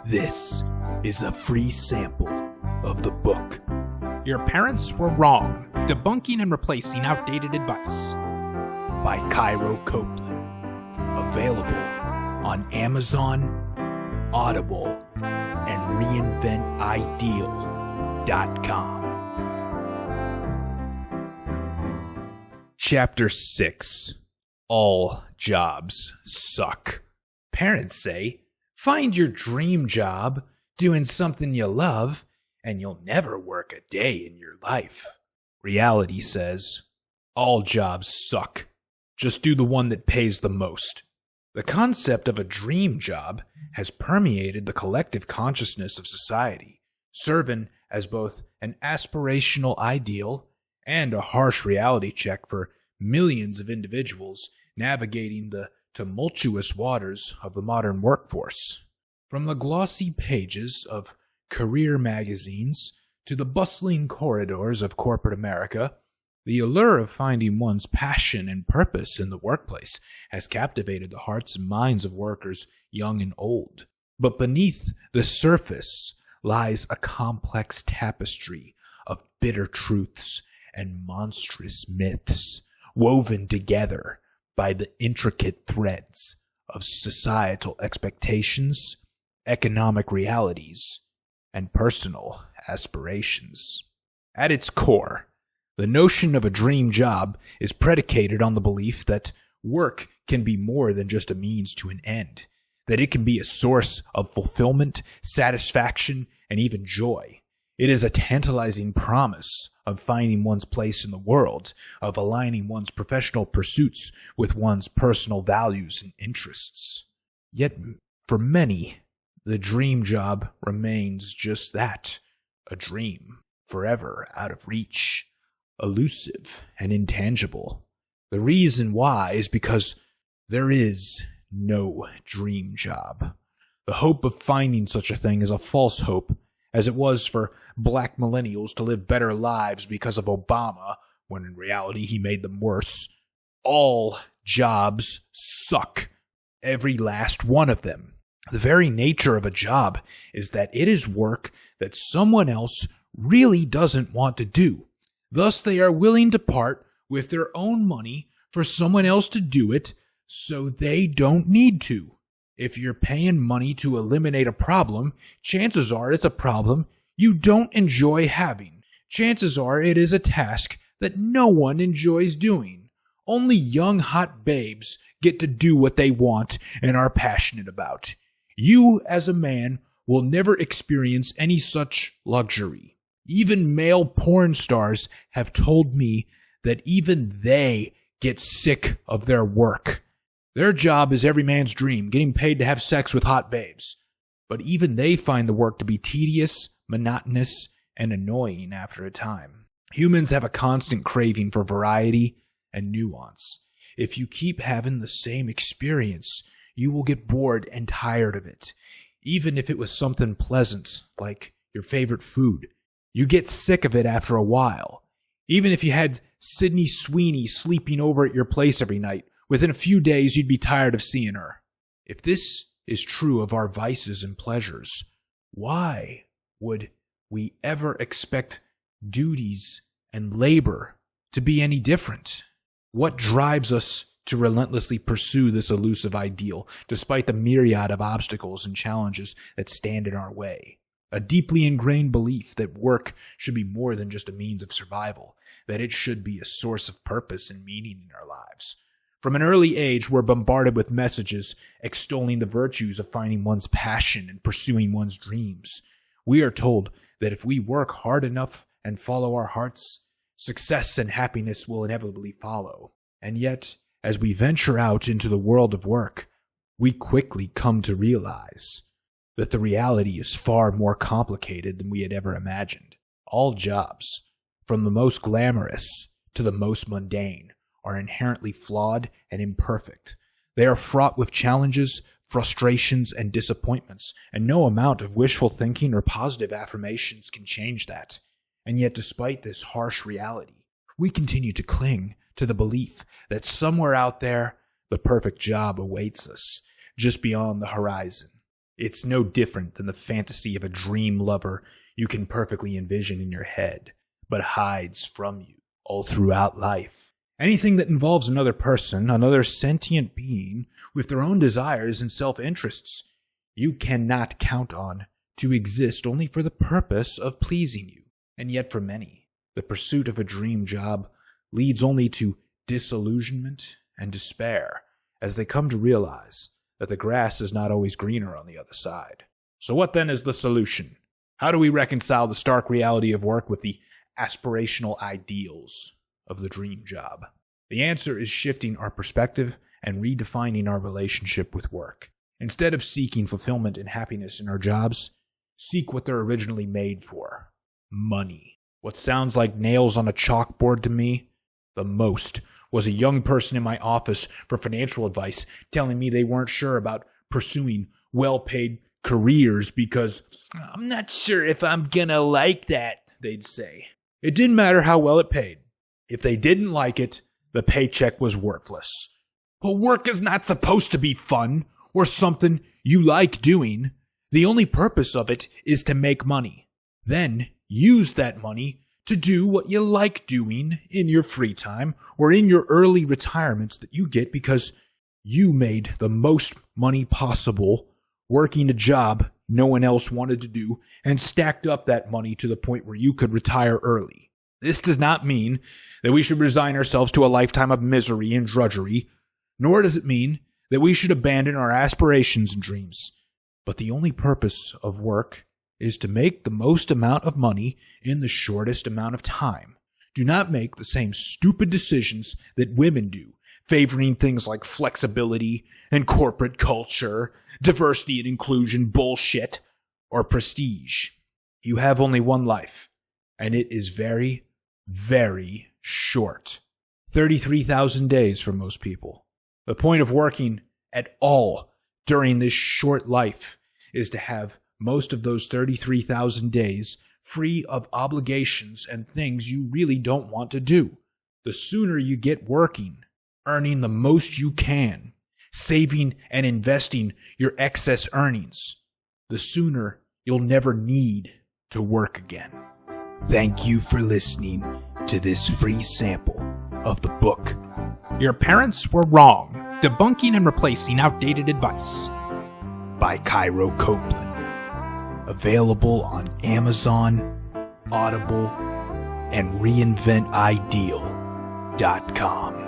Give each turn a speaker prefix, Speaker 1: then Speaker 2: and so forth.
Speaker 1: This is a free sample of the book.
Speaker 2: Your Parents Were Wrong, Debunking and Replacing Outdated Advice
Speaker 1: By Cairo Copeland. Available on Amazon, Audible, and reinventideal.com. Chapter 6. All Jobs Suck. Parents say, find your dream job doing something you love, and you'll never work a day in your life. Reality says, all jobs suck. Just do the one that pays the most. The concept of a dream job has permeated the collective consciousness of society, serving as both an aspirational ideal and a harsh reality check for millions of individuals navigating the tumultuous waters of the modern workforce. From the glossy pages of career magazines to the bustling corridors of corporate America, the allure of finding one's passion and purpose in the workplace has captivated the hearts and minds of workers young and old. But beneath the surface lies a complex tapestry of bitter truths and monstrous myths woven together by the intricate threads of societal expectations, economic realities, and personal aspirations. At its core, the notion of a dream job is predicated on the belief that work can be more than just a means to an end, that it can be a source of fulfillment, satisfaction, and even joy. It is a tantalizing promise of finding one's place in the world, of aligning one's professional pursuits with one's personal values and interests. Yet, for many, the dream job remains just that, a dream, forever out of reach, elusive and intangible. The reason why is because there is no dream job. The hope of finding such a thing is a false hope, as it was for black millennials to live better lives because of Obama, when in reality he made them worse. All jobs suck. Every last one of them. The very nature of a job is that it is work that someone else really doesn't want to do. Thus, they are willing to part with their own money for someone else to do it so they don't need to. If you're paying money to eliminate a problem, chances are it's a problem you don't enjoy having. Chances are it is a task that no one enjoys doing. Only young hot babes get to do what they want and are passionate about. You, as a man, will never experience any such luxury. Even male porn stars have told me that even they get sick of their work. Their job is every man's dream, getting paid to have sex with hot babes. But even they find the work to be tedious, monotonous, and annoying after a time. Humans have a constant craving for variety and nuance. If you keep having the same experience, you will get bored and tired of it. Even if it was something pleasant, like your favorite food, you get sick of it after a while. Even if you had Sydney Sweeney sleeping over at your place every night, within a few days you'd be tired of seeing her. If this is true of our vices and pleasures, why would we ever expect duties and labor to be any different? What drives us to relentlessly pursue this elusive ideal, despite the myriad of obstacles and challenges that stand in our way? A deeply ingrained belief that work should be more than just a means of survival, that it should be a source of purpose and meaning in our lives. From an early age, we're bombarded with messages extolling the virtues of finding one's passion and pursuing one's dreams. We are told that if we work hard enough and follow our hearts, success and happiness will inevitably follow. And yet, as we venture out into the world of work, we quickly come to realize that the reality is far more complicated than we had ever imagined. All jobs, from the most glamorous to the most mundane, are inherently flawed and imperfect. They are fraught with challenges, frustrations, and disappointments, and no amount of wishful thinking or positive affirmations can change that. And yet, despite this harsh reality, we continue to cling to the belief that somewhere out there, the perfect job awaits us, just beyond the horizon. It's no different than the fantasy of a dream lover you can perfectly envision in your head, but hides from you all throughout life. Anything that involves another person, another sentient being, with their own desires and self-interests, you cannot count on to exist only for the purpose of pleasing you. And yet for many, the pursuit of a dream job leads only to disillusionment and despair as they come to realize that the grass is not always greener on the other side. So what then is the solution? How do we reconcile the stark reality of work with the aspirational ideals of the dream job? The answer is shifting our perspective and redefining our relationship with work. Instead of seeking fulfillment and happiness in our jobs, seek what they're originally made for: money. What sounds like nails on a chalkboard to me, the most, was a young person in my office for financial advice telling me they weren't sure about pursuing well-paid careers because, "I'm not sure if I'm gonna like that," they'd say. It didn't matter how well it paid. If they didn't like it, the paycheck was worthless. But work is not supposed to be fun or something you like doing. The only purpose of it is to make money. Then use that money to do what you like doing in your free time or in your early retirements that you get because you made the most money possible working a job no one else wanted to do and stacked up that money to the point where you could retire early. This does not mean that we should resign ourselves to a lifetime of misery and drudgery, nor does it mean that we should abandon our aspirations and dreams. But the only purpose of work is to make the most amount of money in the shortest amount of time. Do not make the same stupid decisions that women do, favoring things like flexibility and corporate culture, diversity and inclusion bullshit, or prestige. You have only one life, and it is very, very short. 33,000 days for most people. The point of working at all during this short life is to have most of those 33,000 days free of obligations and things you really don't want to do. The sooner you get working, earning the most you can, saving and investing your excess earnings, the sooner you'll never need to work again. Thank you for listening to this free sample of the book
Speaker 2: Your Parents Were Wrong, Debunking and Replacing Outdated Advice
Speaker 1: by Cairo Copeland. Available on Amazon, Audible, and reinventideal.com.